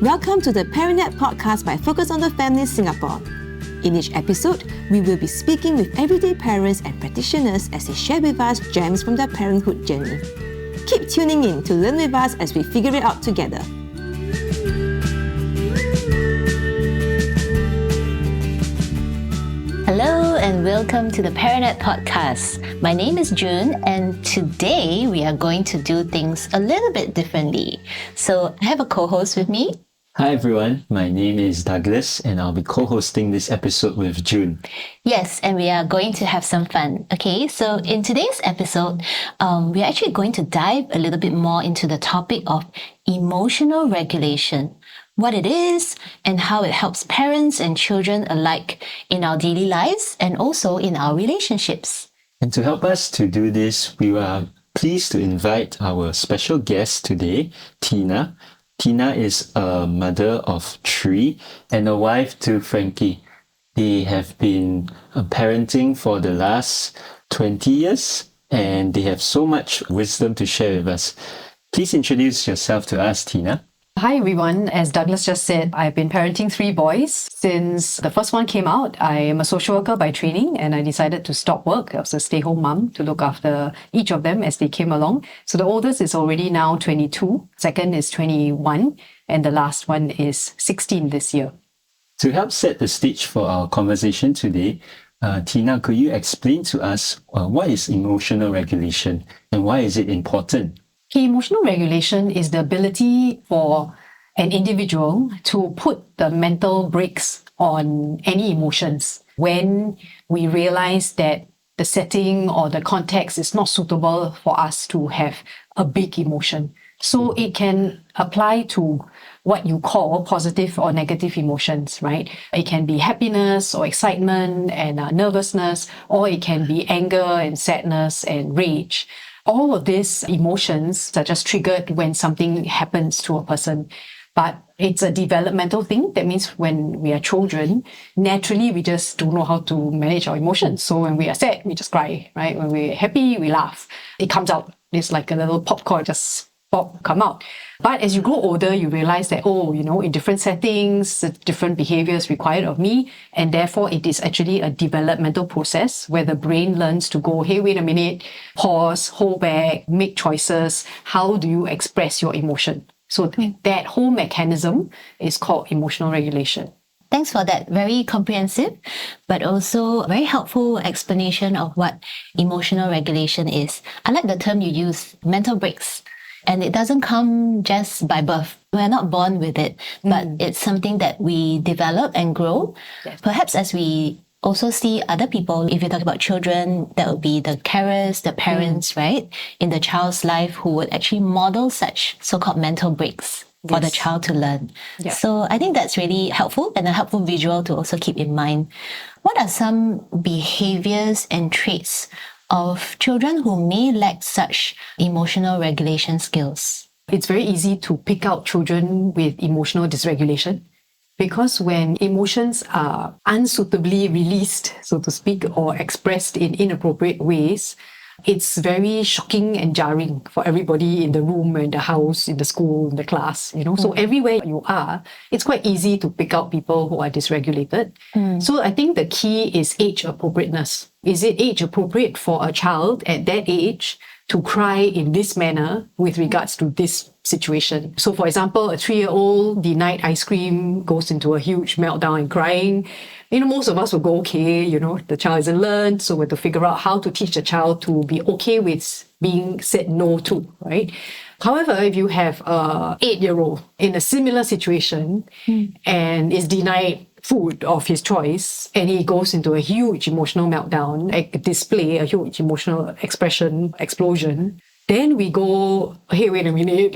Welcome to the ParentNet podcast by Focus on the Family Singapore. In each episode, we will be speaking with everyday parents and practitioners as they share with us gems from their parenthood journey. Keep tuning in to learn with us as we figure it out together. Hello and welcome to the ParentNet podcast. My name is June and today we are going to do things a little bit differently. So I have a co-host with me. Hi everyone, my name is Douglas and I'll be co-hosting this episode with June. Yes, and we are going to have some fun. Okay, so in today's episode, we're actually going to dive a little bit more into the topic of emotional regulation. What it is and how it helps parents and children alike in our daily lives and also in our relationships. And to help us to do this, we are pleased to invite our special guest today, Tina. Tina is a mother of 3 and a wife to Frankie. They have been parenting for the last 20 years and they have so much wisdom to share with us. Please introduce yourself to us, Tina. Hi everyone, as Douglas just said, I've been parenting 3 boys since the first one came out. I am a social worker by training and I decided to stop work. I was a stay-home mom to look after each of them as they came along. So the oldest is already now 22, second is 21, and the last one is 16 this year. To help set the stage for our conversation today, Tina, could you explain to us what is emotional regulation and why is it important? Okay, emotional regulation is the ability for an individual to put the mental brakes on any emotions when we realize that the setting or the context is not suitable for us to have a big emotion. So it can apply to what you call positive or negative emotions, right? It can be happiness or excitement and nervousness, or it can be anger and sadness and rage. All of these emotions are just triggered when something happens to a person. But it's a developmental thing. That means when we are children, naturally we just don't know how to manage our emotions. So when we are sad, we just cry, right? When we're happy, we laugh. It comes out. It's like a little popcorn, just pop, come out. But as you grow older, you realize that, in different settings, different behaviors required of me. And therefore, it is actually a developmental process where the brain learns to go, hey, wait a minute, pause, hold back, make choices. How do you express your emotion? So that whole mechanism is called emotional regulation. Thanks for that very comprehensive, but also very helpful explanation of what emotional regulation is. I like the term you use, mental breaks. And it doesn't come just by birth. We're not born with it, but it's something that we develop and grow. Yes. Perhaps as we also see other people, if you talk about children, that would be the carers, the parents, right, in the child's life who would actually model such so-called mental breaks for the child to learn. Yeah. So I think that's really helpful and a helpful visual to also keep in mind. What are some behaviors and traits of children who may lack such emotional regulation skills? It's very easy to pick out children with emotional dysregulation because when emotions are unsuitably released, so to speak, or expressed in inappropriate ways, it's very shocking and jarring for everybody in the room, in the house, in the school, in the class, So everywhere you are, it's quite easy to pick out people who are dysregulated. So I think the key is age appropriateness. Is it age appropriate for a child at that age to cry in this manner with regards to this situation? So for example, a 3-year-old denied ice cream, goes into a huge meltdown and crying. Most of us will go, okay, the child hasn't learned, so we have to figure out how to teach the child to be okay with being said no to, right? However, if you have a 8-year-old in a similar situation and is denied food of his choice and he goes into a huge emotional meltdown, display a huge emotional expression, explosion, then we go, hey, wait a minute,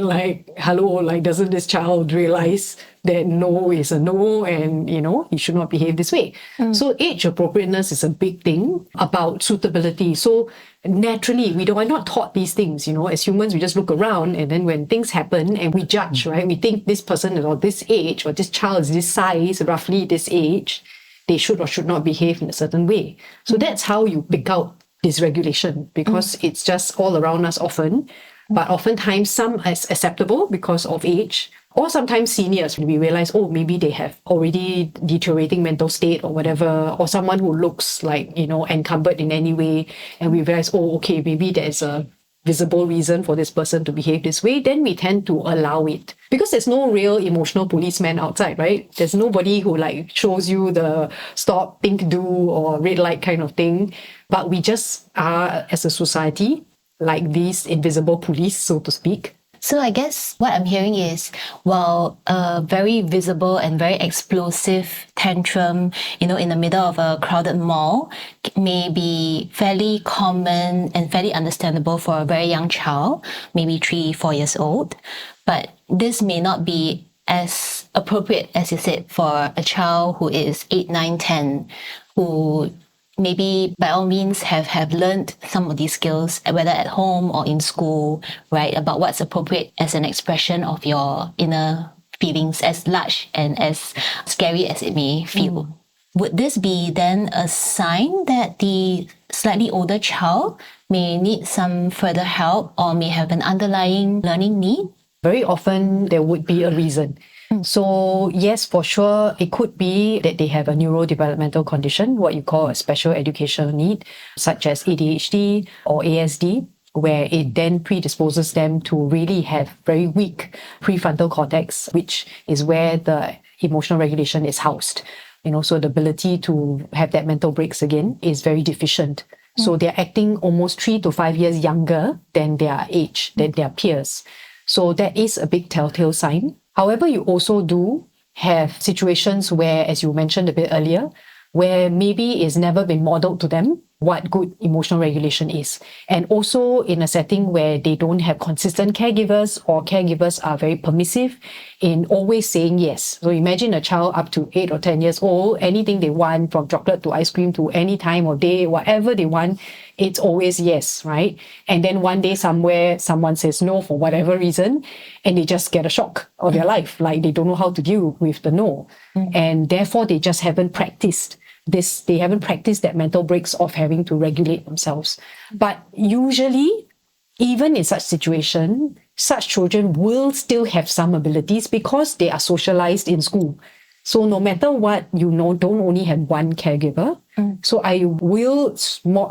hello, doesn't this child realize that no is a no and, he should not behave this way? So age appropriateness is a big thing about suitability. So naturally, we are not taught these things, as humans, we just look around and then when things happen and we judge, right? We think this person is of this age or this child is this size, roughly this age, they should or should not behave in a certain way. So that's how you pick out dysregulation because it's just all around us often. But oftentimes some is acceptable because of age, Or sometimes seniors, we realize, oh, maybe they have already deteriorating mental state or whatever, or someone who looks like, encumbered in any way. And we realize, oh, okay, maybe there's a visible reason for this person to behave this way. Then we tend to allow it. Because there's no real emotional policeman outside, right? There's nobody who shows you the stop, think, do, or red light kind of thing. But we just are, as a society, like these invisible police, so to speak. So I guess what I'm hearing is, while a very visible and very explosive tantrum, in the middle of a crowded mall may be fairly common and fairly understandable for a very young child, maybe 3, 4 years old. But this may not be as appropriate, as you said, for a child who is 8, 9, 10, who maybe by all means have learned some of these skills, whether at home or in school, right, about what's appropriate as an expression of your inner feelings, as large and as scary as it may feel. Would this be then a sign that the slightly older child may need some further help or may have an underlying learning need? Very often there would be a reason. So yes, for sure, it could be that they have a neurodevelopmental condition, what you call a special educational need, such as ADHD or ASD, where it then predisposes them to really have very weak prefrontal cortex, which is where the emotional regulation is housed. So the ability to have that mental breaks again is very deficient. So they're acting almost 3 to 5 years younger than their age, than their peers. So that is a big telltale sign. However, you also do have situations where, as you mentioned a bit earlier, where maybe it's never been modeled to them what good emotional regulation is. And also in a setting where they don't have consistent caregivers, or caregivers are very permissive in always saying yes. So imagine a child up to 8 or 10 years old, anything they want, from chocolate to ice cream to any time of day, whatever they want, it's always yes, right? And then one day somewhere, someone says no for whatever reason, and they just get a shock of their life. Like they don't know how to deal with the no. And therefore they just haven't practiced this. They haven't practiced that mental breaks of having to regulate themselves. But usually, even in such situation, such children will still have some abilities because they are socialized in school. So no matter what, don't only have one caregiver. So I will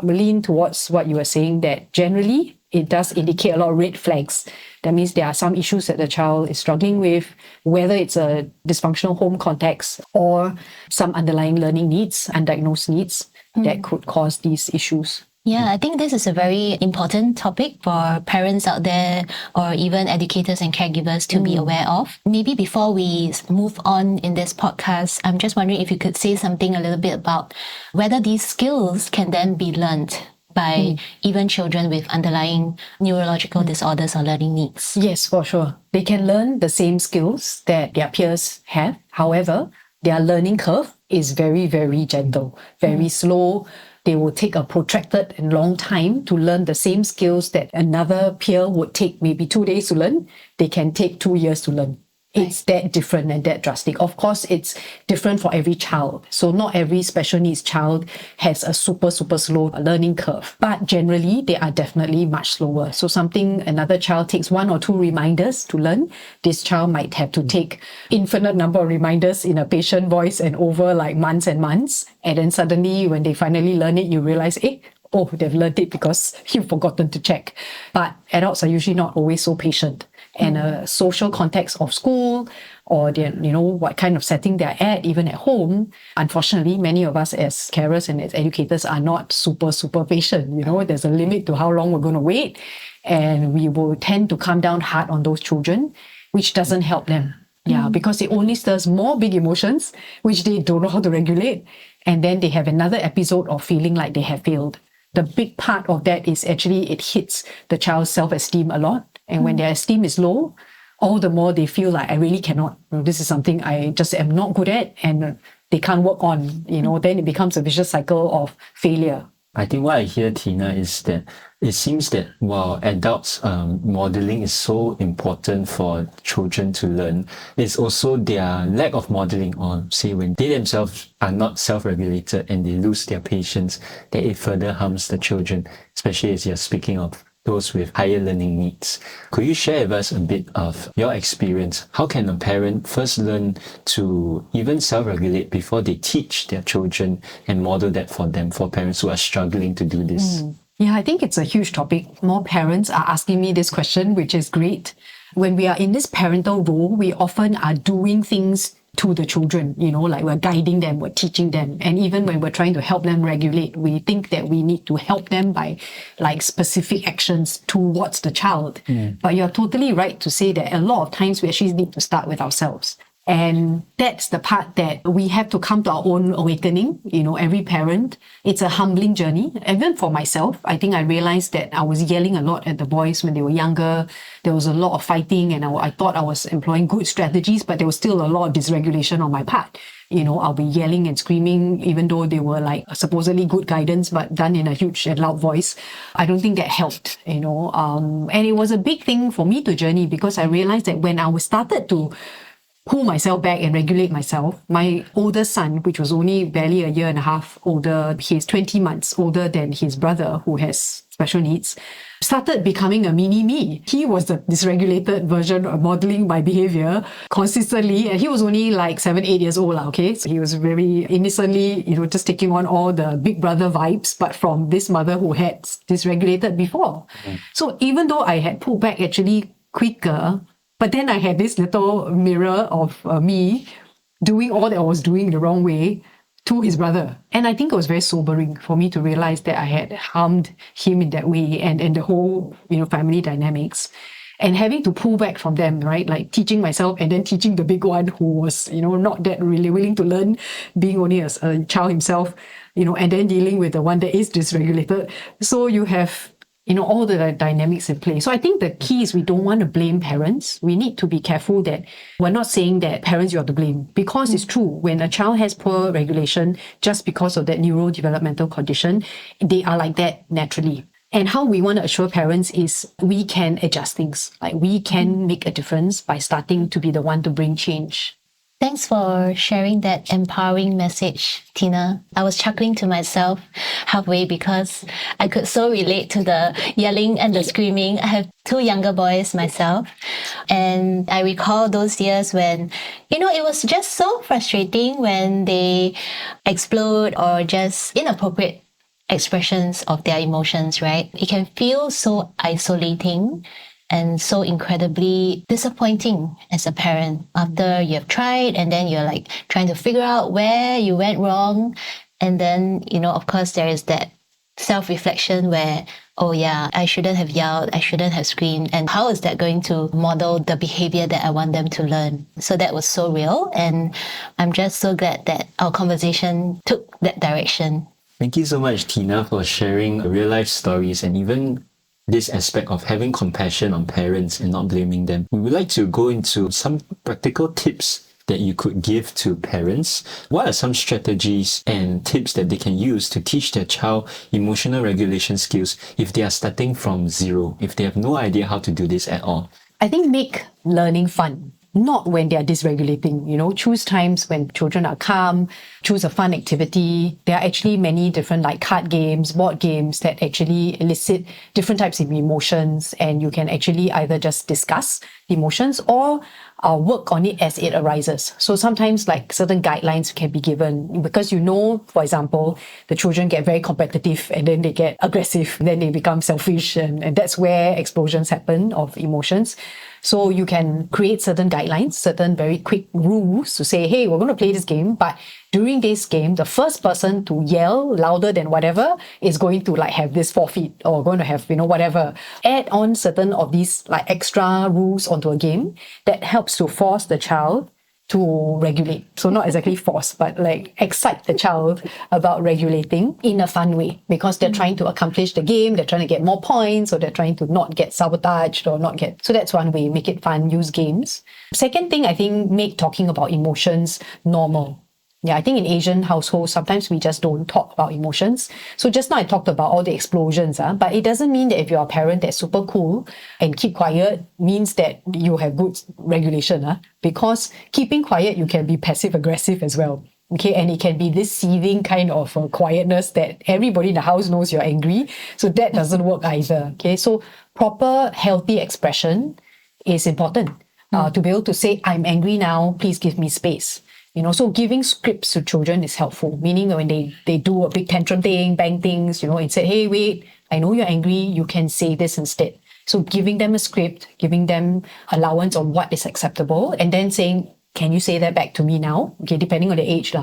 lean towards what you were saying, that generally it does indicate a lot of red flags. That means there are some issues that the child is struggling with, whether it's a dysfunctional home context or some underlying learning needs, undiagnosed needs that could cause these issues. Yeah, I think this is a very important topic for parents out there, or even educators and caregivers to be aware of. Maybe before we move on in this podcast, I'm just wondering if you could say something a little bit about whether these skills can then be learned by even children with underlying neurological disorders or learning needs. Yes, for sure. They can learn the same skills that their peers have. However, their learning curve is very, very gentle, very slow. They will take a protracted and long time to learn the same skills that another peer would take maybe 2 days to learn. They can take 2 years to learn. It's that different and that drastic. Of course, it's different for every child. So not every special needs child has a super, super slow learning curve. But generally, they are definitely much slower. So another child takes 1 or 2 reminders to learn. This child might have to take infinite number of reminders in a patient voice and over like months and months. And then suddenly, when they finally learn it, you realize, they've learned it because you've forgotten to check. But adults are usually not always so patient. And a social context of school, or what kind of setting they're at, even at home. Unfortunately, many of us as carers and as educators are not super, super patient. There's a limit to how long we're going to wait. And we will tend to come down hard on those children, which doesn't help them. Yeah, because it only stirs more big emotions, which they don't know how to regulate. And then they have another episode of feeling like they have failed. The big part of that is actually it hits the child's self-esteem a lot. And when their esteem is low, all the more they feel like, I really cannot. This is something I just am not good at, and they can't work on. Then it becomes a vicious cycle of failure. I think what I hear, Tina, is that it seems that while adults modeling is so important for children to learn, it's also their lack of modeling, or say when they themselves are not self-regulated and they lose their patience, that it further harms the children, especially as you're speaking of those with higher learning needs. Could you share with us a bit of your experience? How can a parent first learn to even self-regulate before they teach their children and model that for them, for parents who are struggling to do this? Yeah, I think it's a huge topic. More parents are asking me this question, which is great. When we are in this parental role, we often are doing things to the children, like we're guiding them, we're teaching them. And even when we're trying to help them regulate, we think that we need to help them by like specific actions towards the child. But you're totally right to say that a lot of times we actually need to start with ourselves. And that's the part that we have to come to our own awakening. Every parent, it's a humbling journey. Even for myself, I think I realized that I was yelling a lot at the boys when they were younger. There was a lot of fighting and I thought I was employing good strategies, but there was still a lot of dysregulation on my part. I'll be yelling and screaming, even though they were like supposedly good guidance, but done in a huge and loud voice. I don't think that helped, and it was a big thing for me to journey because I realized that when I started to pull myself back and regulate myself. My older son, which was only barely a year and a half older, he's 20 months older than his brother who has special needs, started becoming a mini me. He was the dysregulated version of modeling my behavior consistently. And he was only like 7, 8 years old, okay? So he was very innocently, just taking on all the big brother vibes, but from this mother who had dysregulated before. So even though I had pulled back actually quicker, but then I had this little mirror of me doing all that I was doing the wrong way to his brother. And I think it was very sobering for me to realize that I had harmed him in that way and the whole, family dynamics. And having to pull back from them, right? Like teaching myself and then teaching the big one who was, not that really willing to learn, being only a child himself, and then dealing with the one that is dysregulated. So you have all the dynamics in play. So I think the key is we don't want to blame parents. We need to be careful that we're not saying that parents, you're to blame, because it's true. When a child has poor regulation, just because of that neurodevelopmental condition, they are like that naturally. And how we want to assure parents is we can adjust things. Like we can make a difference by starting to be the one to bring change. Thanks for sharing that empowering message, Tina. I was chuckling to myself halfway because I could so relate to the yelling and the screaming. I have 2 younger boys myself. And I recall those years when, it was just so frustrating when they explode or just inappropriate expressions of their emotions, right? It can feel so isolating and so incredibly disappointing as a parent after you have tried and then you're like trying to figure out where you went wrong. And then, of course, there is that self-reflection where, oh yeah, I shouldn't have yelled, I shouldn't have screamed. And how is that going to model the behavior that I want them to learn? So that was so real. And I'm just so glad that our conversation took that direction. Thank you so much, Tina, for sharing real life stories and even this aspect of having compassion on parents and not blaming them. We would like to go into some practical tips that you could give to parents. What are some strategies and tips that they can use to teach their child emotional regulation skills if they are starting from zero, if they have no idea how to do this at all? I think make learning fun. Not when they are dysregulating, choose times when children are calm, choose a fun activity. There are actually many different like card games, board games that actually elicit different types of emotions, and you can actually either just discuss the emotions or work on it as it arises. So sometimes like certain guidelines can be given because for example, the children get very competitive and then they get aggressive, then they become selfish and that's where explosions happen of emotions. So you can create certain guidelines, certain very quick rules to say, hey, we're going to play this game, but during this game, the first person to yell louder than whatever is going to like have this forfeit or going to have, whatever. Add on certain of these like extra rules onto a game that helps to force the child to regulate. So not exactly force, but like excite the child about regulating in a fun way because they're trying to accomplish the game, they're trying to get more points, or they're trying to not get sabotaged or not get... So that's one way, make it fun, use games. Second thing, I think, make talking about emotions normal. Yeah, I think in Asian households, sometimes we just don't talk about emotions. So just now I talked about all the explosions, but it doesn't mean that if you're a parent that's super cool and keep quiet means that you have good regulation. Because keeping quiet, you can be passive aggressive as well. Okay, and it can be this seething kind of quietness that everybody in the house knows you're angry. So that doesn't work either. Okay, so proper healthy expression is important. To be able to say, I'm angry now, please give me space. So giving scripts to children is helpful, meaning when they do a big tantrum thing, bang things, instead, hey, wait, I know you're angry, you can say this instead. So giving them a script, giving them allowance on what is acceptable, and then saying, can you say that back to me now? Okay, depending on the age.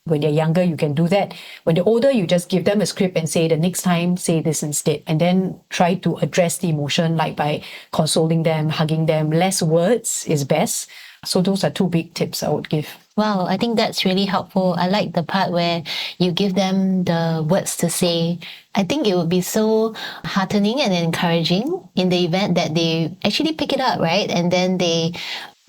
When they're younger, you can do that. When they're older, you just give them a script and say the next time, say this instead. And then try to address the emotion, like by consoling them, hugging them. Less words is best. So those are two big tips I would give. Wow, I think that's really helpful. I like the part where you give them the words to say. I think it would be so heartening and encouraging in the event that they actually pick it up, right? And then they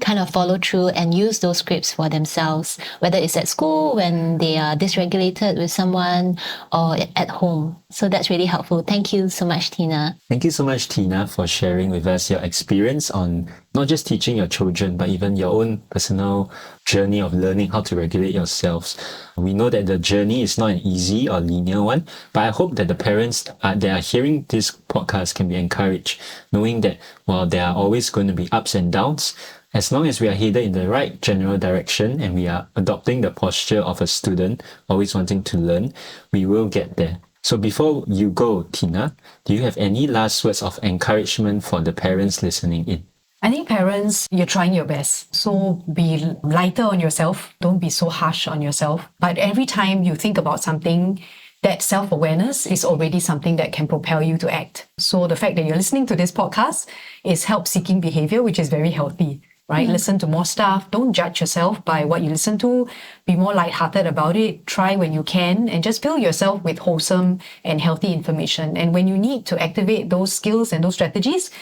kind of follow through and use those scripts for themselves, whether it's at school, when they are dysregulated with someone, or at home. So that's really helpful. Thank you so much, Tina. Thank you so much, Tina, for sharing with us your experience on not just teaching your children, but even your own personal journey of learning how to regulate yourselves. We know that the journey is not an easy or linear one, but I hope that the parents that are hearing this podcast can be encouraged, knowing that while there are always going to be ups and downs, as long as we are headed in the right general direction and we are adopting the posture of a student, always wanting to learn, we will get there. So before you go, Tina, do you have any last words of encouragement for the parents listening in? I think parents, you're trying your best. So be lighter on yourself. Don't be so harsh on yourself. But every time you think about something, that self-awareness is already something that can propel you to act. So the fact that you're listening to this podcast is help-seeking behavior, which is very healthy. Right? Listen to more stuff. Don't judge yourself by what you listen to. Be more lighthearted about it. Try when you can and just fill yourself with wholesome and healthy information. And when you need to activate those skills and those strategies,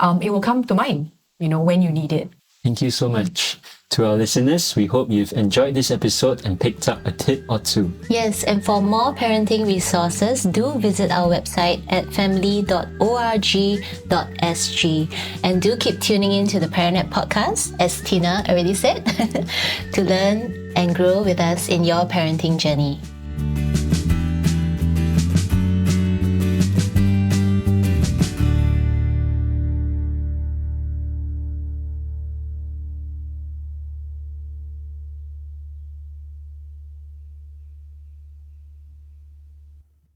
it will come to mind, when you need it. Thank you so much. To our listeners, we hope you've enjoyed this episode and picked up a tip or two. Yes, and for more parenting resources, do visit our website at family.org.sg. And do keep tuning in to the ParentNet podcast, as Tina already said, to learn and grow with us in your parenting journey.